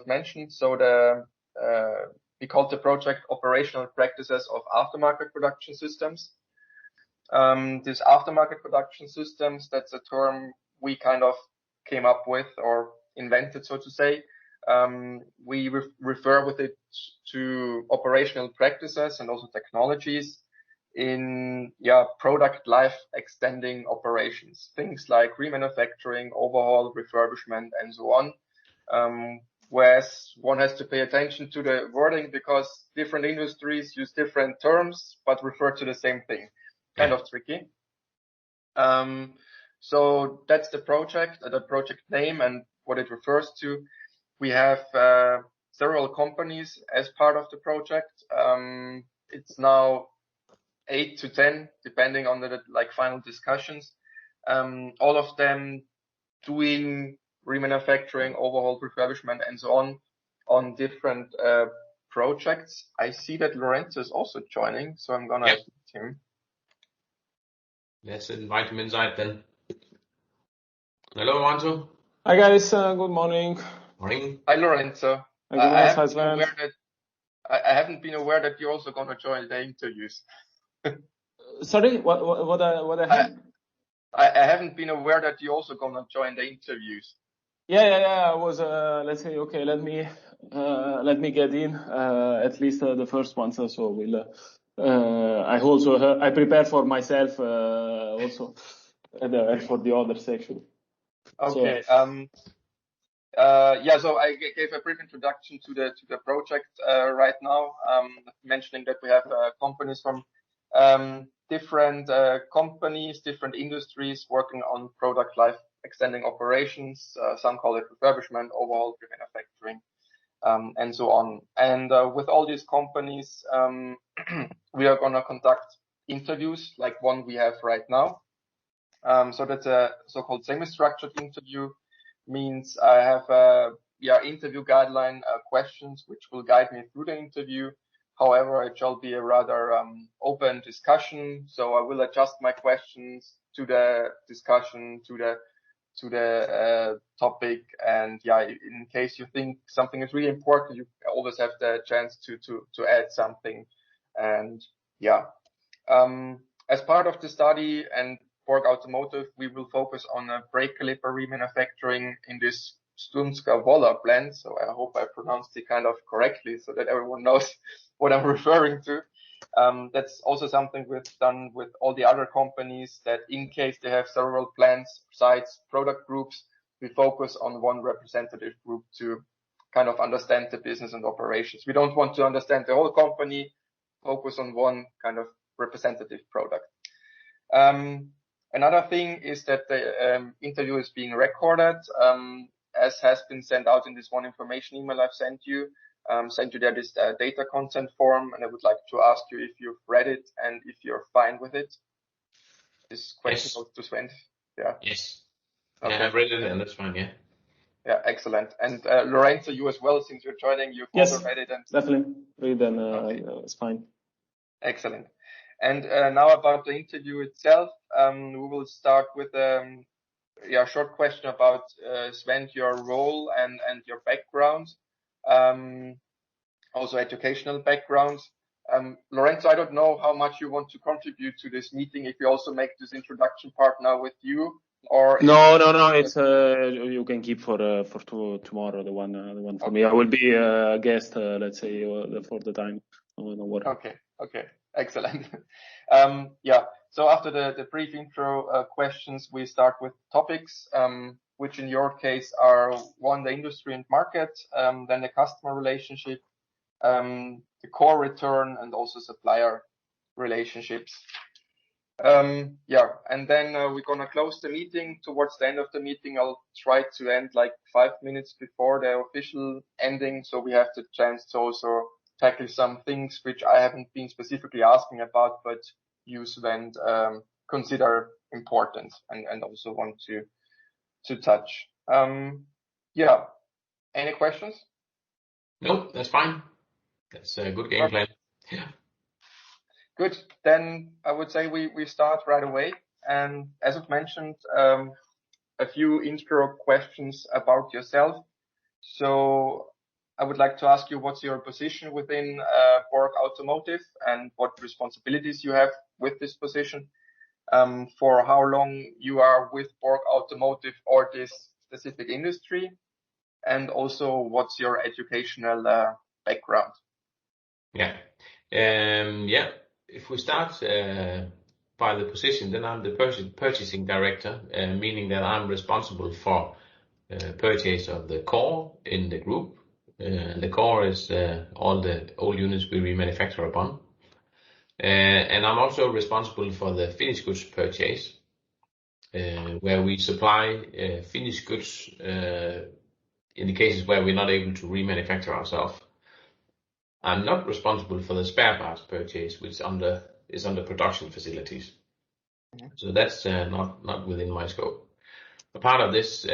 mentioned. So we called the project Operational Practices of Aftermarket Production Systems. These aftermarket production systems, that's a term we kind of came up with or invented, so to say. We refer with it to operational practices and also technologies in product life extending operations, things like remanufacturing, overhaul, refurbishment, and so on. Whereas one has to pay attention to the wording because different industries use different terms but refer to the same thing. Kind of tricky. So that's the project name and what it refers to. We have several companies as part of the project. It's now 8 to 10, depending on the final discussions. All of them doing remanufacturing, overhaul, refurbishment, and so on different projects. I see that Lorenzo is also joining, so I'm gonna meet him. Let's invite him inside then. Hello, Lorenzo. Hi guys, good morning. Morning. Hi Lorenzo. I haven't been aware that you're also gonna join the interviews. Sorry, what I haven't been aware that you're also gonna join the interviews. Yeah. I was let's say okay. Let me get in at least the first one. So we'll. I prepared for myself also and for the other section. Okay. So, so I gave a brief introduction to the project right now, mentioning that we have companies from different companies, different industries working on product life extending operations. Some call it refurbishment, overhaul, remanufacturing, and so on. And with all these companies, we are going to conduct interviews like one we have right now. So that's a so-called semi-structured interview. Means I have interview guideline questions which will guide me through the interview. However, it shall be a rather open discussion. So I will adjust my questions to the discussion, to the topic, and in case you think something is really important, you always have the chance to add something. And as part of the study and Borg Automotive, we will focus on a brake caliper remanufacturing in this Sturmska Wola plant. So I hope I pronounced it kind of correctly so that everyone knows what I'm referring to. That's also something we've done with all the other companies, that in case they have several plants, sites, product groups, we focus on one representative group to kind of understand the business and operations. We don't want to understand the whole company, focus on one kind of representative product. Another thing is that the interview is being recorded, as has been sent out in this one information email I've sent you. There this data consent form, and I would like to ask you if you've read it and if you're fine with it. This question goes to Sven. Yeah. Yes. Okay. Yeah, I've read it and that's fine. Yeah. Yeah, excellent. And Lorenzo, you as well, since you're joining, you've also read it. And definitely read and it's fine. Excellent. And now about the interview itself, we will start with a short question about Sven, your role and your background, also educational background. Lorenzo, I don't know how much you want to contribute to this meeting. If you also make this introduction part now with you, or no. It's you can keep for tomorrow the one for me. I will be a guest, let's say, for the time. No worry. Okay. Excellent. So after the brief intro questions, we start with topics, which in your case are one, the industry and market, then the customer relationship, the core return, and also supplier relationships. And then we're going to close the meeting. Towards the end of the meeting, I'll try to end like 5 minutes before the official ending, so we have the chance to also tackle some things which I haven't been specifically asking about, but you, Sven, consider important and also want to touch. Any questions? No, that's fine. That's a good game plan. Yeah. Good. Then I would say we start right away. And as I've mentioned, a few intro questions about yourself. So I would like to ask you what's your position within Borg Automotive and what responsibilities you have with this position, for how long you are with Borg Automotive or this specific industry, and also what's your educational background. If we start by the position, then I'm the purchasing director, meaning that I'm responsible for purchase of the core in the group. The core is all the old units we remanufacture upon. And I'm also responsible for the finished goods purchase, where we supply finished goods in the cases where we're not able to remanufacture ourselves. I'm not responsible for the spare parts purchase, which is under production facilities. So that's not within my scope. A part of this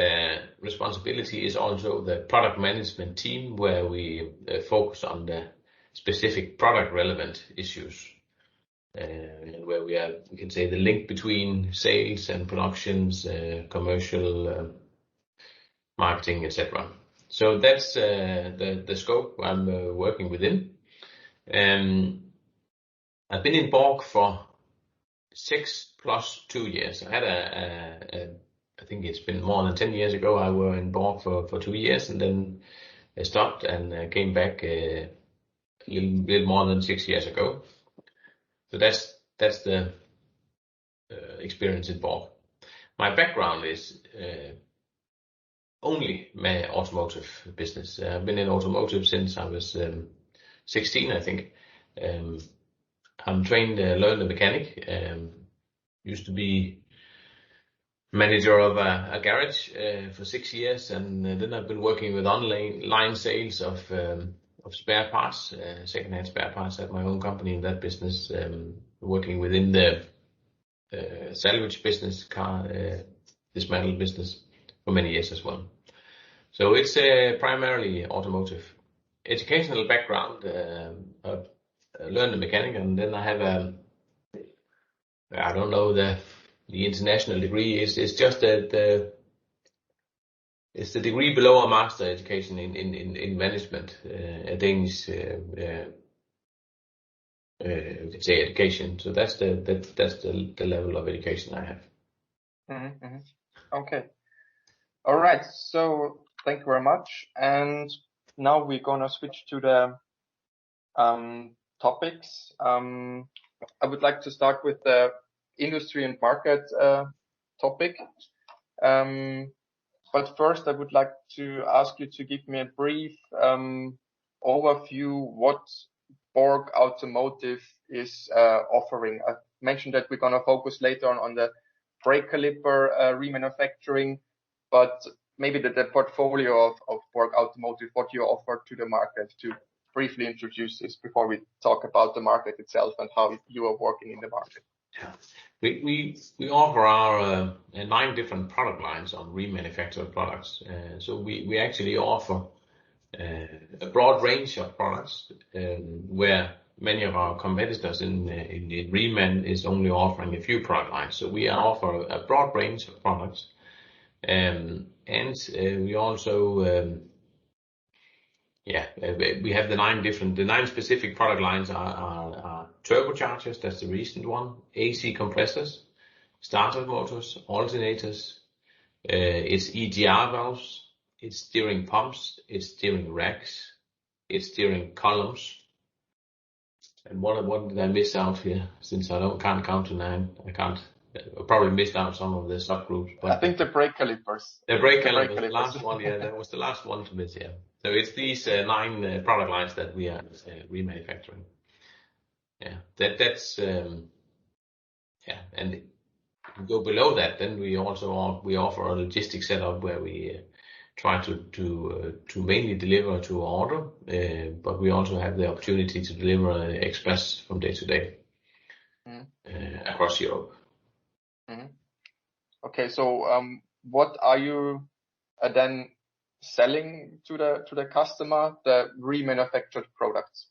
responsibility is also the product management team, where we focus on the specific product relevant issues, and where we can say the link between sales and productions, commercial, marketing, etc. So that's the scope I'm working within. I've been in Borg for 6 + 2 years. I had I think it's been more than 10 years ago. I were in Borg for 2 years, and then I stopped and came back a little more than 6 years ago. So that's the experience in Borg. My background is only my automotive business. I've been in automotive since I was 16, I think. I'm trained learner mechanic. Used to be manager of a garage for 6 years, and then I've been working with online sales of spare parts, second-hand spare parts at my own company in that business, working within the salvage business, car dismantle business for many years as well. So it's primarily automotive. Educational background, learned a mechanic, and then I have I don't know the international degree. It's just it's the degree below a master education in management, a Danish you could say education. So that's the level of education I have. Okay. All right. So thank you very much. And now we're gonna switch to the topics. I would like to start with the industry and market topic. But first, I would like to ask you to give me a brief overview what Borg Automotive is offering. I mentioned that we're gonna focus later on the brake caliper remanufacturing, but maybe the portfolio of Borg Automotive, what you offer to the market, to briefly introduce this before we talk about the market itself and how you are working in the market. Yeah. We offer our 9 different product lines on remanufactured products. So we actually offer a broad range of products, where many of our competitors in reman is only offering a few product lines. So we offer a broad range of products, and we also we have the 9 specific product lines are turbochargers, that's the recent one, AC compressors, starter motors, alternators, it's EGR valves, it's steering pumps, it's steering racks, it's steering columns. And what did I miss out here? Since I can't count to 9, I probably missed out some of the subgroups. But I think the brake calipers. The brake calipers, the last one, yeah, that was the last one to miss, yeah. So it's these 9 product lines that we are remanufacturing. Yeah, that's and if we go below that, then we also offer a logistics setup where we try to mainly deliver to order, but we also have the opportunity to deliver express from day to day across Europe. Okay, so what are you then selling to the customer? The remanufactured products.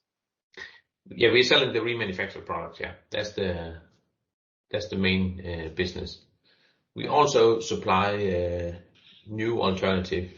Yeah, we're selling the remanufactured products. Yeah, that's the main business. We also supply new alternative